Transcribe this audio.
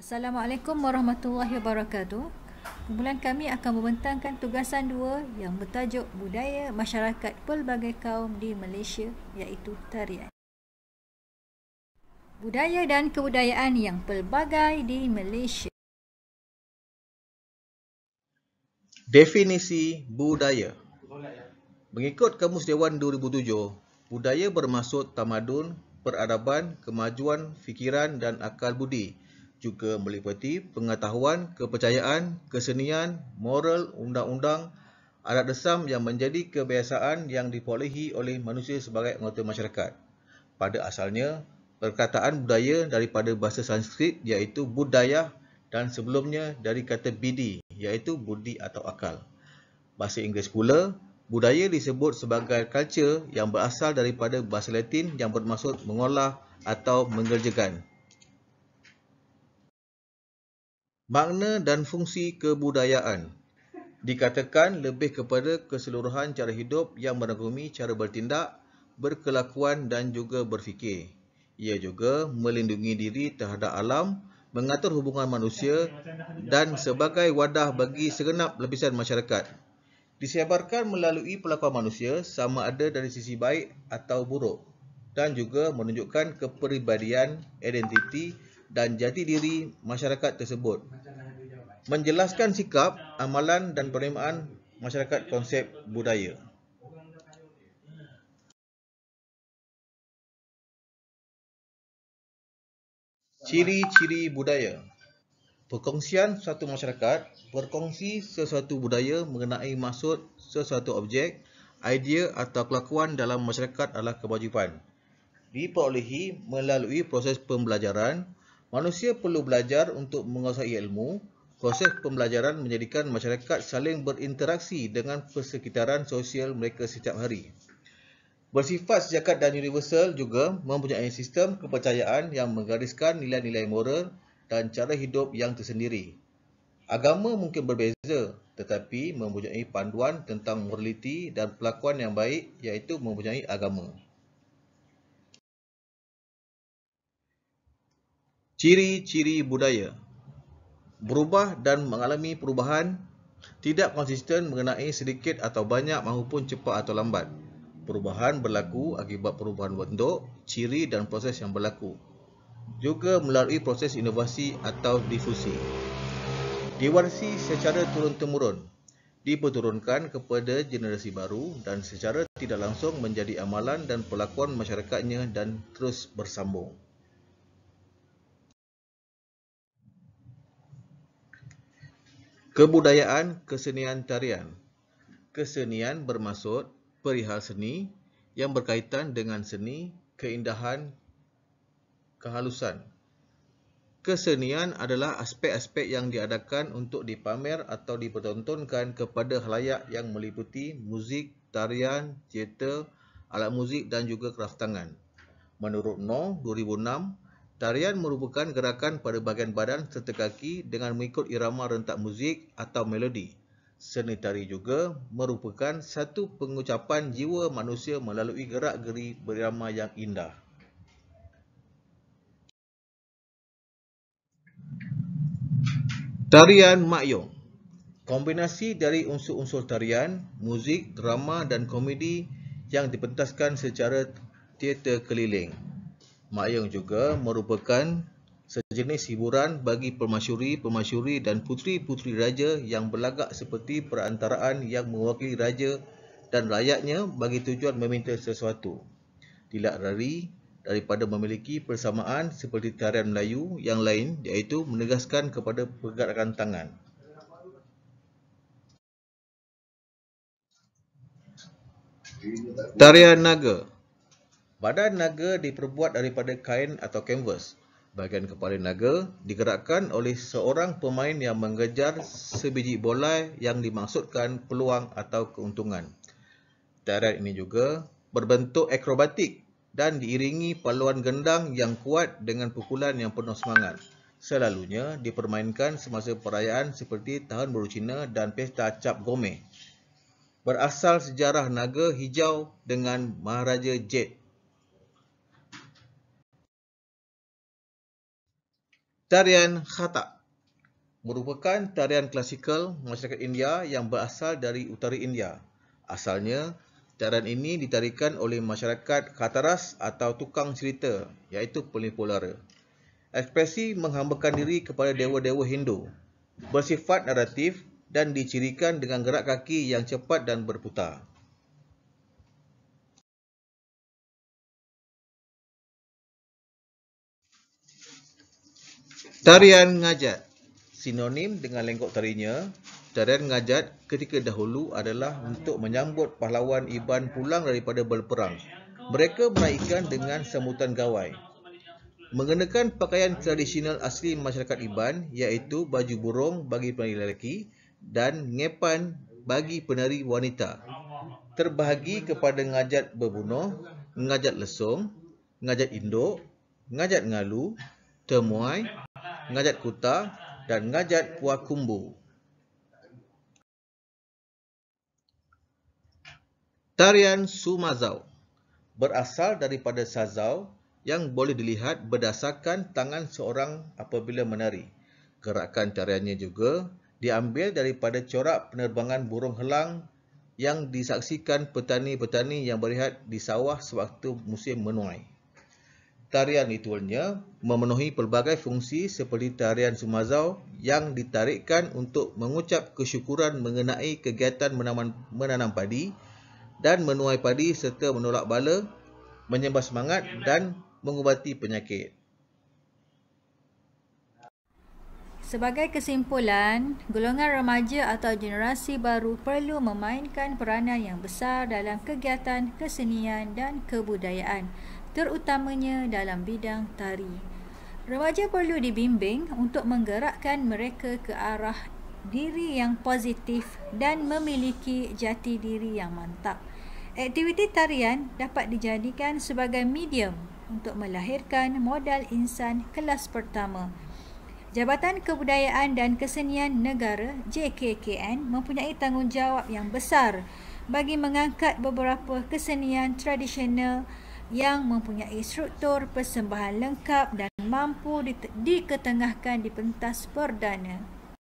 Assalamualaikum warahmatullahi wabarakatuh. Kumpulan kami akan membentangkan tugasan 2 yang bertajuk Budaya Masyarakat Pelbagai Kaum di Malaysia, iaitu tarian. Budaya dan kebudayaan yang pelbagai di Malaysia. Definisi budaya. Mengikut Kamus Dewan 2007, budaya bermaksud tamadun, peradaban, kemajuan fikiran dan akal budi, juga meliputi pengetahuan, kepercayaan, kesenian, moral, undang-undang, adat desam yang menjadi kebiasaan yang diperolehi oleh manusia sebagai anggota masyarakat. Pada asalnya, perkataan budaya daripada bahasa Sanskrit iaitu budaya dan sebelumnya dari kata bidi iaitu budi atau akal. Bahasa Inggeris pula, budaya disebut sebagai culture yang berasal daripada bahasa Latin yang bermaksud mengolah atau mengerjakan. Makna dan fungsi kebudayaan dikatakan lebih kepada keseluruhan cara hidup yang merangkumi cara bertindak, berkelakuan dan juga berfikir. Ia juga melindungi diri terhadap alam, mengatur hubungan manusia dan sebagai wadah bagi segenap lapisan masyarakat. Disebarkan melalui perlakuan manusia sama ada dari sisi baik atau buruk dan juga menunjukkan kepribadian, identiti dan jati diri masyarakat tersebut. Menjelaskan sikap, amalan dan penerimaan masyarakat konsep budaya. Ciri-ciri budaya. Perkongsian suatu masyarakat berkongsi sesuatu budaya mengenai maksud sesuatu objek, idea atau kelakuan dalam masyarakat adalah kewajipan. Diperolehi melalui proses pembelajaran. Manusia perlu belajar untuk menguasai ilmu. Proses pembelajaran menjadikan masyarakat saling berinteraksi dengan persekitaran sosial mereka setiap hari. Bersifat sejagat dan universal juga mempunyai sistem kepercayaan yang menggariskan nilai-nilai moral dan cara hidup yang tersendiri. Agama mungkin berbeza, tetapi mempunyai panduan tentang moraliti dan perlakuan yang baik iaitu mempunyai agama. Ciri-ciri budaya. Berubah dan mengalami perubahan, tidak konsisten mengenai sedikit atau banyak maupun cepat atau lambat. Perubahan berlaku akibat perubahan bentuk, ciri dan proses yang berlaku. Juga melalui proses inovasi atau difusi. Diwarisi secara turun-temurun, diperturunkan kepada generasi baru dan secara tidak langsung menjadi amalan dan perlakuan masyarakatnya dan terus bersambung. Kebudayaan kesenian tarian. Kesenian bermaksud perihal seni yang berkaitan dengan seni, keindahan, kehalusan. Kesenian adalah aspek-aspek yang diadakan untuk dipamer atau dipertontonkan kepada khalayak yang meliputi muzik, tarian, teater, alat muzik dan juga kraftangan. Menurut No 2006, tarian merupakan gerakan pada bahagian badan serta kaki dengan mengikut irama rentak muzik atau melodi. Seni tari juga merupakan satu pengucapan jiwa manusia melalui gerak-geri berirama yang indah. Tarian makyong. Kombinasi dari unsur-unsur tarian, muzik, drama dan komedi yang dipentaskan secara teater keliling. Makyong juga merupakan sejenis hiburan bagi permasyuri dan puteri-puteri raja yang berlagak seperti perantaraan yang mewakili raja dan rakyatnya bagi tujuan meminta sesuatu. Tidak lari daripada memiliki persamaan seperti tarian Melayu yang lain iaitu menegaskan kepada pergerakan tangan. Tarian naga. Badan naga diperbuat daripada kain atau kanvas. Bahagian kepala naga digerakkan oleh seorang pemain yang mengejar sebiji bola yang dimaksudkan peluang atau keuntungan. Tarian ini juga berbentuk akrobatik dan diiringi paluan gendang yang kuat dengan pukulan yang penuh semangat. Selalunya dipermainkan semasa perayaan seperti Tahun Baru Cina dan Pesta Cap Gomeh. Berasal sejarah naga hijau dengan Maharaja Jet. Tarian Khatak merupakan tarian klasikal masyarakat India yang berasal dari utara India. Asalnya, tarian ini ditarikan oleh masyarakat Khatras atau tukang cerita, iaitu penipulara. Ekspresi menghambakan diri kepada dewa-dewa Hindu, bersifat naratif dan dicirikan dengan gerak kaki yang cepat dan berputar. Tarian Ngajat. Sinonim dengan lengkok tarinya, tarian Ngajat ketika dahulu adalah untuk menyambut pahlawan Iban pulang daripada berperang. Mereka meraihkan dengan sambutan gawai. Mengenakan pakaian tradisional asli masyarakat Iban, iaitu baju burung bagi penari lelaki dan ngepan bagi penari wanita. Terbahagi kepada ngajat berbunuh, ngajat lesung, ngajat induk, ngajat ngalu, temuai, ngajat kuta dan ngajat puakumbu. Tarian Sumazau berasal daripada sazau yang boleh dilihat berdasarkan tangan seorang apabila menari. Gerakan tariannya juga diambil daripada corak penerbangan burung helang yang disaksikan petani-petani yang berehat di sawah sewaktu musim menuai. Tarian ritualnya memenuhi pelbagai fungsi seperti tarian Sumazau yang ditarikkan untuk mengucap kesyukuran mengenai kegiatan menanam padi dan menuai padi serta menolak bala, menyembah semangat dan mengubati penyakit. Sebagai kesimpulan, golongan remaja atau generasi baru perlu memainkan peranan yang besar dalam kegiatan kesenian dan kebudayaan, terutamanya dalam bidang tari. Remaja perlu dibimbing untuk menggerakkan mereka ke arah diri yang positif dan memiliki jati diri yang mantap. Aktiviti tarian dapat dijadikan sebagai medium untuk melahirkan modal insan kelas pertama. Jabatan Kebudayaan dan Kesenian Negara JKKN mempunyai tanggungjawab yang besar bagi mengangkat beberapa kesenian tradisional yang mempunyai struktur persembahan lengkap dan mampu diketengahkan di pentas perdana.